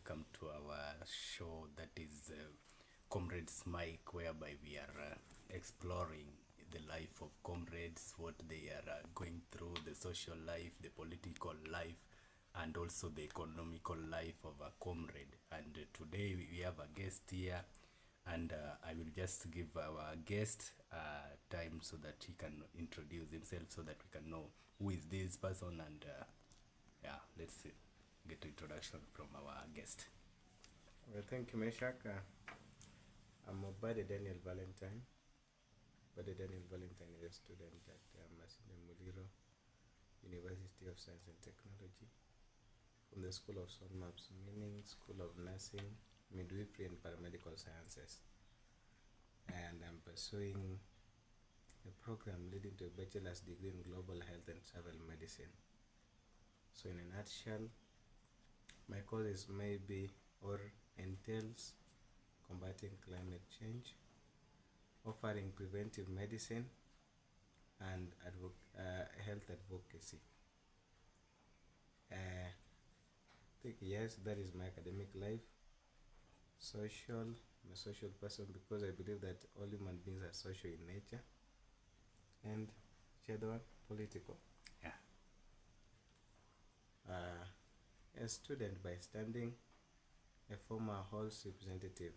welcome to our show that is Comrades Mike, whereby we are exploring the life of comrades, what they are going through, the social life, the political life, and also the economical life of a comrade. And today we have a guest here, and I will just give our guest time so that he can introduce himself, so that we can know who is this person. And yeah, let's get to introduction from our guest. Well, thank you, Meshak. I'm Obade Daniel Valentine. Obade Daniel Valentine is a student at Masinde Muliro University of Science and Technology from the School of Sound Maps, meaning School of Nursing, Midwifery and Paramedical Sciences. And I'm pursuing a program leading to a bachelor's degree in Global Health and Travel Medicine. So in a nutshell, my courses may be or entails combating climate change, offering preventive medicine, and health advocacy. I think yes, that is my academic life. Social, I'm a social person because I believe that all human beings are social in nature. And the other one, political. Yeah. A student by standing, a former Halls representative.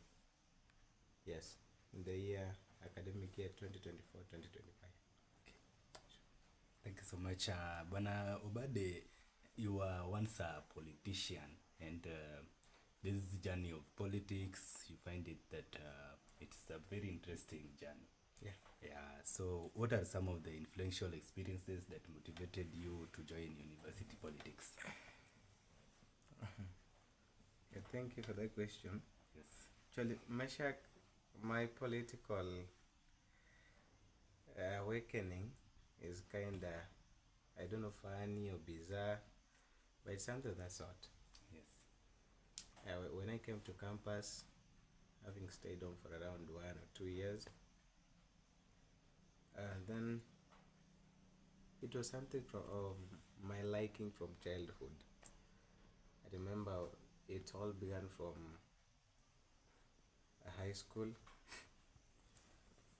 Yes, in the academic year 2024-2025. Thank you so much. Bwana Obade, you were once a politician, and this journey of politics, you find it that it's a very interesting journey. Yeah. Yeah. So, what are some of the influential experiences that motivated you to join university politics? Yeah, thank you for that question. Yes. Actually, Meshak, my political awakening is kinda, I don't know, funny or bizarre, but it's something of that sort. Yes. When I came to campus, having stayed on for around 1 or 2 years, then it was something of my liking from childhood. I remember it all began from high school,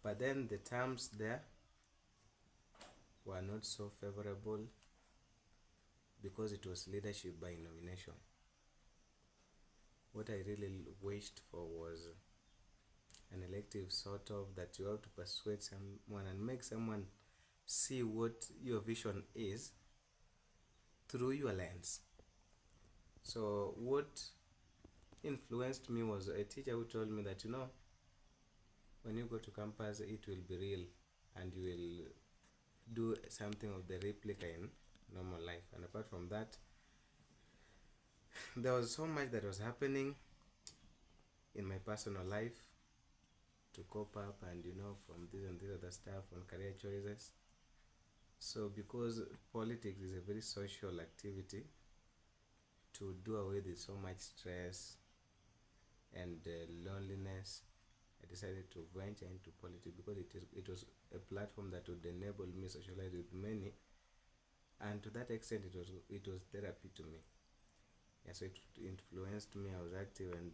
but then the terms there were not so favorable because it was leadership by nomination. What I really wished for was an elective sort of that you have to persuade someone and make someone see what your vision is through your lens. So what influenced me was a teacher who told me that, when you go to campus, it will be real and you will do something of the replica in normal life. And apart from that, there was so much that was happening in my personal life to cope up, and from this and this other stuff on career choices. So because politics is a very social activity, to do away with so much stress and loneliness, I decided to venture into politics because it was a platform that would enable me socialize with many, and to that extent it was therapy to me. Yeah, so it influenced me. I was active, and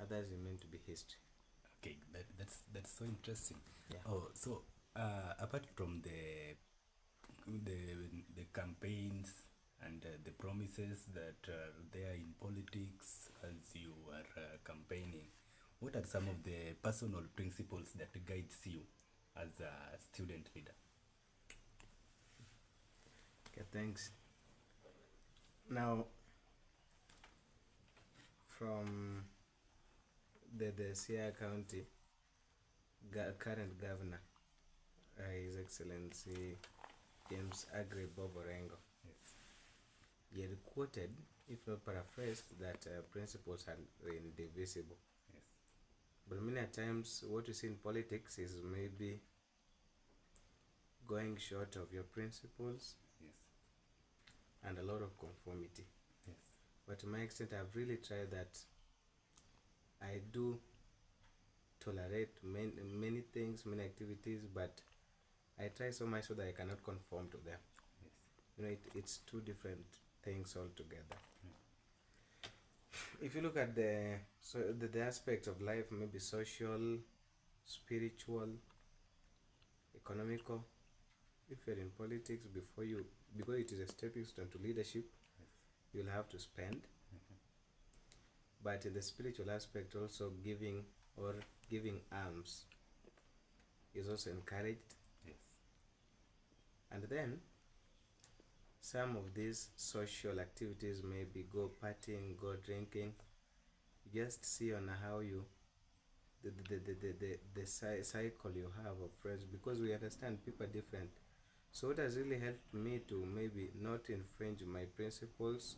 others remain to be history. Okay, that's so interesting. Yeah. Oh, so apart from the campaigns and the promises that are there in politics as you are campaigning, what are some of the personal principles that guides you as a student leader? Okay, thanks. Now, from the Sierra County current governor, His Excellency James Agri Bob Orengo, Yes. he had quoted, if not paraphrased, that principles are indivisible. Yes. But many times, what you see in politics is maybe going short of your principles Yes. and a lot of conformity. Yes. But to my extent, I've really tried that. I do tolerate many things, many activities, but I try so much so that I cannot conform to them. Yes. It's two different things altogether. if you look at the aspect of life, maybe social, spiritual, economical, if you're in politics, because it is a stepping stone to leadership, you'll have to spend. But in the spiritual aspect, also giving alms is also encouraged. Yes. And then some of these social activities, maybe go partying, go drinking, just see on how you the cycle you have of friends, because we understand people are different. So what has really helped me to maybe not infringe my principles,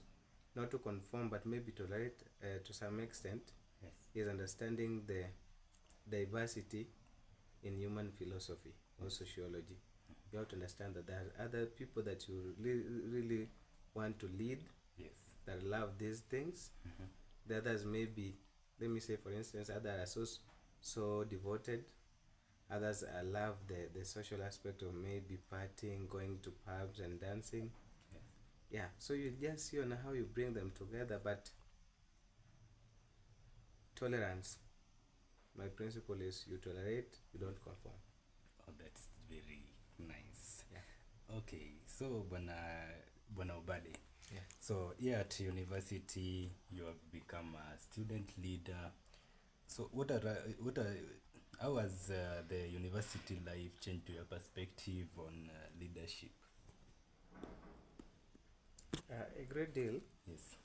not to conform, but maybe tolerate to some extent, Yes. is understanding the diversity in human philosophy or sociology. You have to understand that there are other people that you really want to lead, Yes. that love these things. The others maybe, let me say for instance, others are so devoted. Others love the social aspect of maybe partying, going to pubs and dancing. Yes. Yeah, so you just see on how you bring them together. But tolerance, my principle is you tolerate, you don't conform. Oh, that's very nice. Yeah. Okay, so Bwana Obade. Yeah. So here at university, you have become a student leader. So how has the university life changed your perspective on leadership? A great deal. Yes.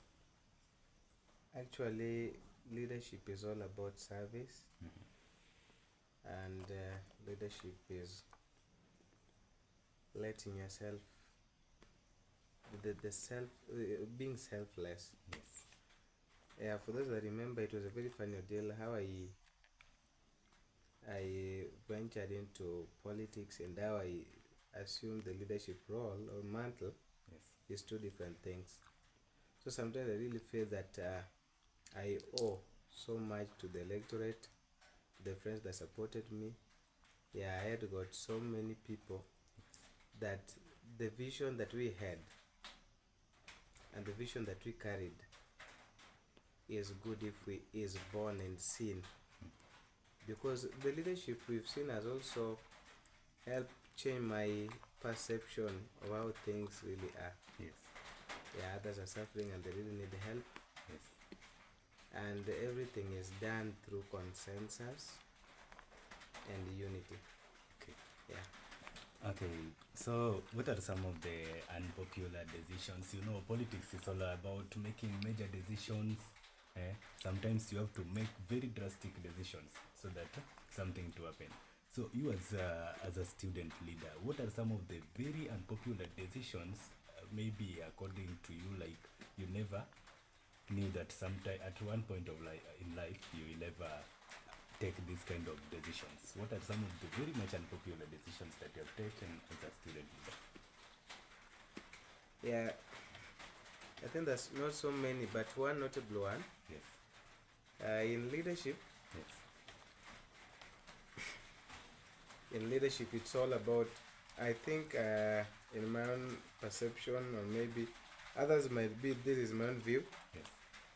Actually, leadership is all about service, and leadership is letting yourself, the self, being selfless. Yes. Yeah, for those that remember, it was a very funny deal how I ventured into politics and how I assumed the leadership role or mantle. Yes. Is two different things. So sometimes I really feel that I owe so much to the electorate, the friends that supported me. Yeah, I had got so many people that the vision that we had and the vision that we carried is good if we is born and seen, because the leadership we've seen has also helped change my perception of how things really are. Yes. Yeah, others are suffering and they really need help, Yes. and everything is done through consensus and unity. Okay. Yeah. Okay, so what are some of the unpopular decisions? You know, politics is all about making major decisions. Sometimes you have to make very drastic decisions so that something to happen. So you as a student leader, what are some of the very unpopular decisions? Maybe according to you, like you never knew that sometime at one point of in life you will ever take these kind of decisions. What are some of the very much unpopular decisions that you have taken as a student leader? Yeah, I think there's not so many, but one notable one. Yes. In leadership, Yes. it's all about, I think, in my own perception, or maybe others might be, this is my own view. Yes.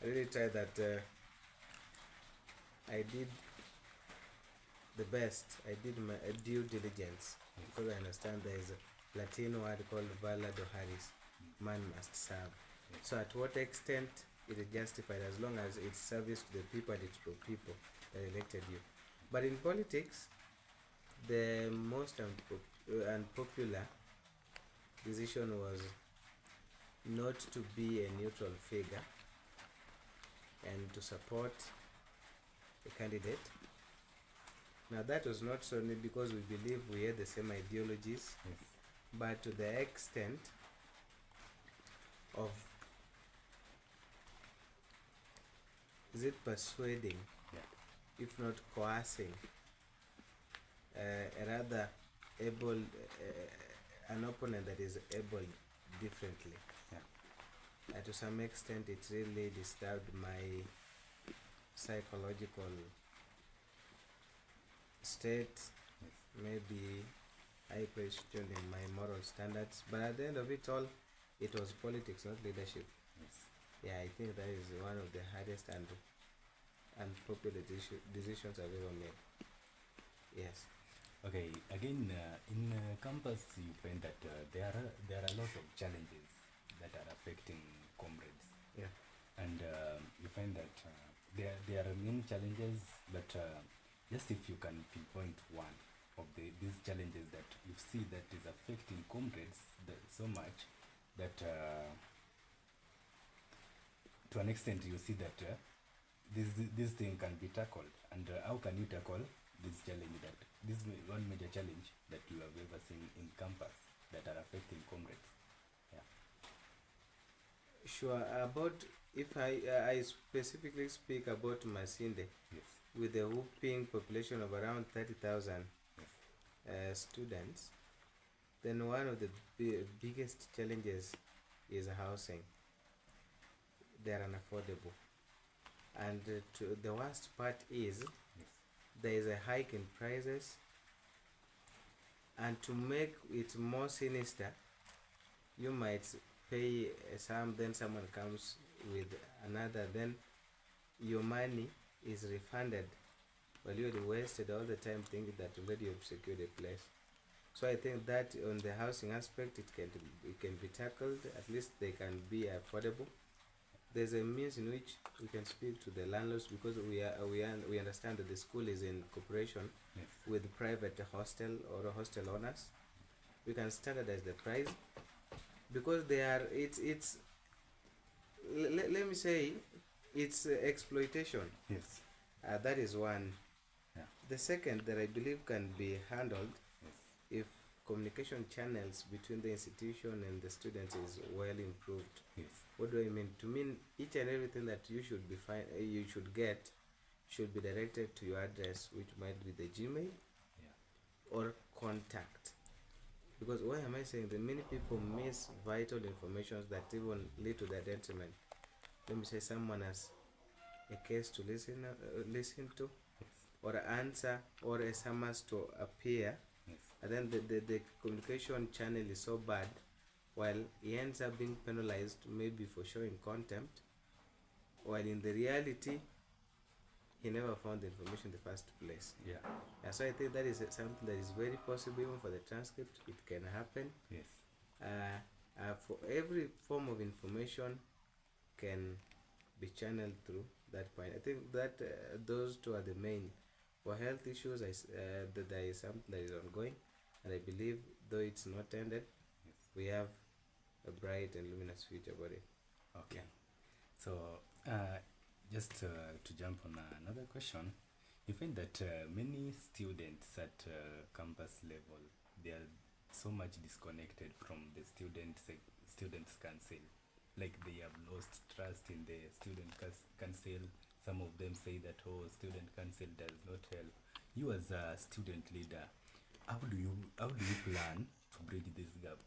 I really tried that I did the best. I did my due diligence, because I understand there is a Latino word called Vala Doharis, man must serve. So at what extent it is justified, as long as it's service to the people and it's for people that elected you. But in politics, the most unpopular decision was not to be a neutral figure and to support a candidate. Now that was not solely because we believe we had the same ideologies, Yes. but to the extent of, is it persuading, Yeah. if not coercing, a rather able, an opponent that is able differently. Yeah. To some extent, it really disturbed my psychological state. Yes. Maybe I questioned my moral standards, but at the end of it all, it was politics, not leadership. Yes. Yeah, I think that is one of the hardest and unpopular decisions I've ever made. Yes. Okay, again, in campus, you find that there are a lot of challenges that are affecting comrades, Yeah. and you find that there are many challenges, but just if you can pinpoint one of these challenges that you see that is affecting comrades so much that to an extent you see that this thing can be tackled, and how can you tackle this challenge that this one major challenge that you have ever seen in campus that are affecting comrades? Yeah. Sure. About if I specifically speak about Masinde, Yes. with a whooping population of around 30,000 Yes. students, then one of the biggest challenges is housing. They are unaffordable, and the worst part is Yes. there is a hike in prices. And to make it more sinister, you might pay a sum, then someone comes with another, then your money is refunded while you had wasted all the time thinking that already you've secured a place. So I think that on the housing aspect, it can be tackled. At least they can be affordable. There's a means in which we can speak to the landlords, because we understand that the school is in cooperation Yes. with private hostel or hostel owners. We can standardize the price, because they are it's let me say it's exploitation. Yes. That is one. Yeah. The second that I believe can be handled Yes. if communication channels between the institution and the students is well improved. Yes. What do I mean? To mean each and everything that you should be you should get should be directed to your address, which might be the Gmail Yeah. or contact. Because why am I saying that many people miss vital information that even lead to their detriment? Let me say someone has a case to listen to, Yes. or answer, or a summons to appear, Yes. and then the communication channel is so bad, while he ends up being penalized maybe for showing contempt, while in the reality he never found the information in the first place. Yeah. So I think that is something that is very possible. Even for the transcript, it can happen. Yes. For every form of information can be channeled through that point. I think that those two are the main. For health issues, that there is something that is ongoing, and I believe, though it's not ended, Yes. we have a bright and luminous future about it. Okay. Yeah. So, just to jump on another question, you find that many students at campus level, they are so much disconnected from the students council. Like they have lost trust in the student council. Some of them say that student council does not help. You as a student leader, how do you plan to bridge this gap?